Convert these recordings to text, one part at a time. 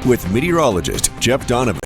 with meteorologist Jeff Donovan.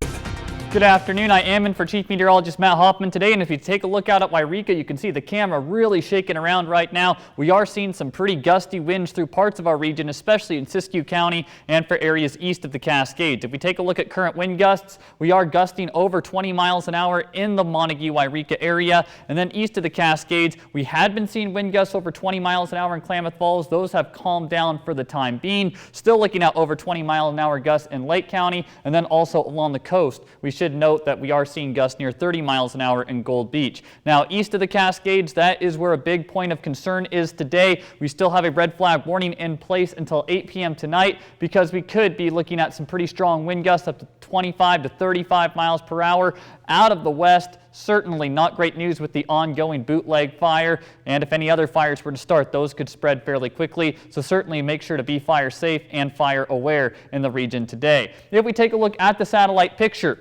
Good afternoon. I am in for Chief Meteorologist Matt Hoffman today, and if you take a look out at Wairika, you can see the camera really shaking around right now. We are seeing some pretty gusty winds through parts of our region, especially in Siskiyou County and for areas east of the Cascades. If we take a look at current wind gusts, we are gusting over 20 miles an hour in the Montague-Wairika area, and then east of the Cascades, we had been seeing wind gusts over 20 miles an hour in Klamath Falls. Those have calmed down for the time being. Still looking at over 20 mile an hour gusts in Lake County, and then also along the coast. We should note that we are seeing gusts near 30 miles an hour in Gold Beach. Now, east of the Cascades, that is where a big point of concern is today. We still have a red flag warning in place until 8 p.m. tonight because we could be looking at some pretty strong wind gusts up to 25 to 35 miles per hour out of the west. Certainly not great news with the ongoing bootleg fire, and if any other fires were to start, those could spread fairly quickly, so certainly make sure to be fire safe and fire aware in the region today. If we take a look at the satellite picture,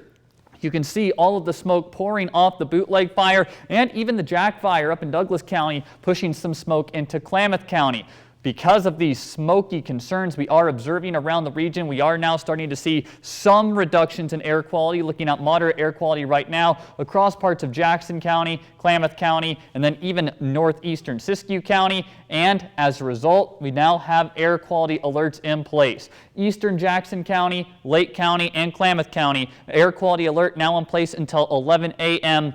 you can see all of the smoke pouring off the bootleg fire and even the Jack fire up in Douglas County pushing some smoke into Klamath County. Because of these smoky concerns we are observing around the region, we are now starting to see some reductions in air quality, looking at moderate air quality right now across parts of Jackson County, Klamath County, and then even northeastern Siskiyou County. And as a result, we now have air quality alerts in place. Eastern Jackson County, Lake County, and Klamath County, air quality alert now in place until 11 a.m.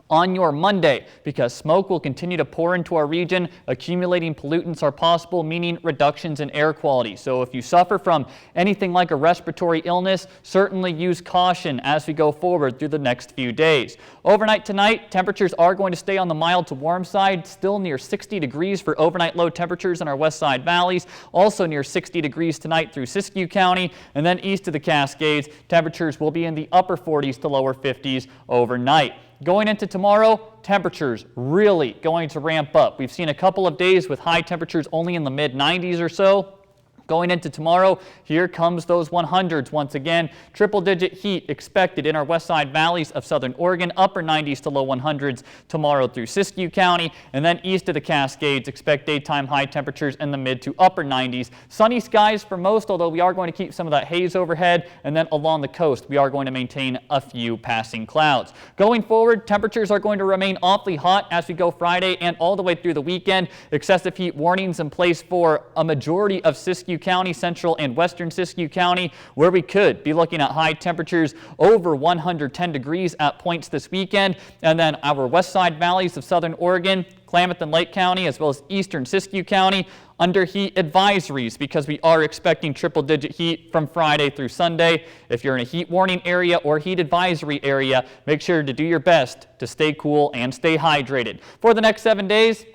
on your Monday, because smoke will continue to pour into our region. Accumulating pollutants are possible, meaning reductions in air quality. So if you suffer from anything like a respiratory illness, certainly use caution as we go forward through the next few days. Overnight tonight, temperatures are going to stay on the mild to warm side, still near 60 degrees for overnight low temperatures in our west side valleys, also near 60 degrees tonight through Siskiyou County, and then east of the Cascades, temperatures will be in the upper 40s to lower 50s overnight. Going into tomorrow, temperatures really going to ramp up. We've seen a couple of days with high temperatures only in the mid-90s or so. Going into tomorrow, here comes those 100s once again. Triple-digit heat expected in our west side valleys of southern Oregon, upper 90s to low 100s tomorrow through Siskiyou County, and then east of the Cascades, expect daytime high temperatures in the mid to upper 90s. Sunny skies for most, although we are going to keep some of that haze overhead, and then along the coast, we are going to maintain a few passing clouds. Going forward, temperatures are going to remain awfully hot as we go Friday and all the way through the weekend. Excessive heat warnings in place for a majority of Siskiyou County, central and western Siskiyou County, where we could be looking at high temperatures over 110 degrees at points this weekend. And then our west side valleys of southern Oregon, Klamath and Lake County, as well as eastern Siskiyou County, under heat advisories because we are expecting triple-digit heat from Friday through Sunday. If you're in a heat warning area or heat advisory area, make sure to do your best to stay cool and stay hydrated. For the next 7 days,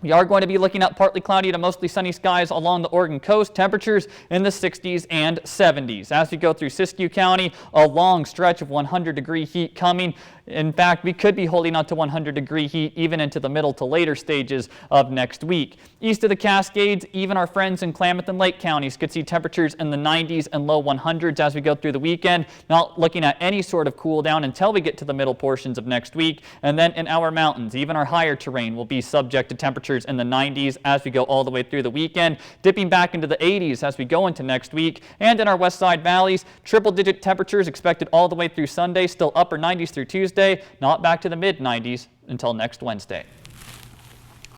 we are going to be looking at partly cloudy to mostly sunny skies along the Oregon coast, temperatures in the 60s and 70s. As we go through Siskiyou County, a long stretch of 100-degree heat coming. In fact, we could be holding on to 100-degree heat even into the middle to later stages of next week. East of the Cascades, even our friends in Klamath and Lake counties could see temperatures in the 90s and low 100s as we go through the weekend. Not looking at any sort of cool down until we get to the middle portions of next week. And then in our mountains, even our higher terrain will be subject to temperatures in the 90s as we go all the way through the weekend, dipping back into the 80s as we go into next week. And in our west side valleys, triple-digit temperatures expected all the way through Sunday, still upper 90s through Tuesday, not back to the mid-90s until next Wednesday.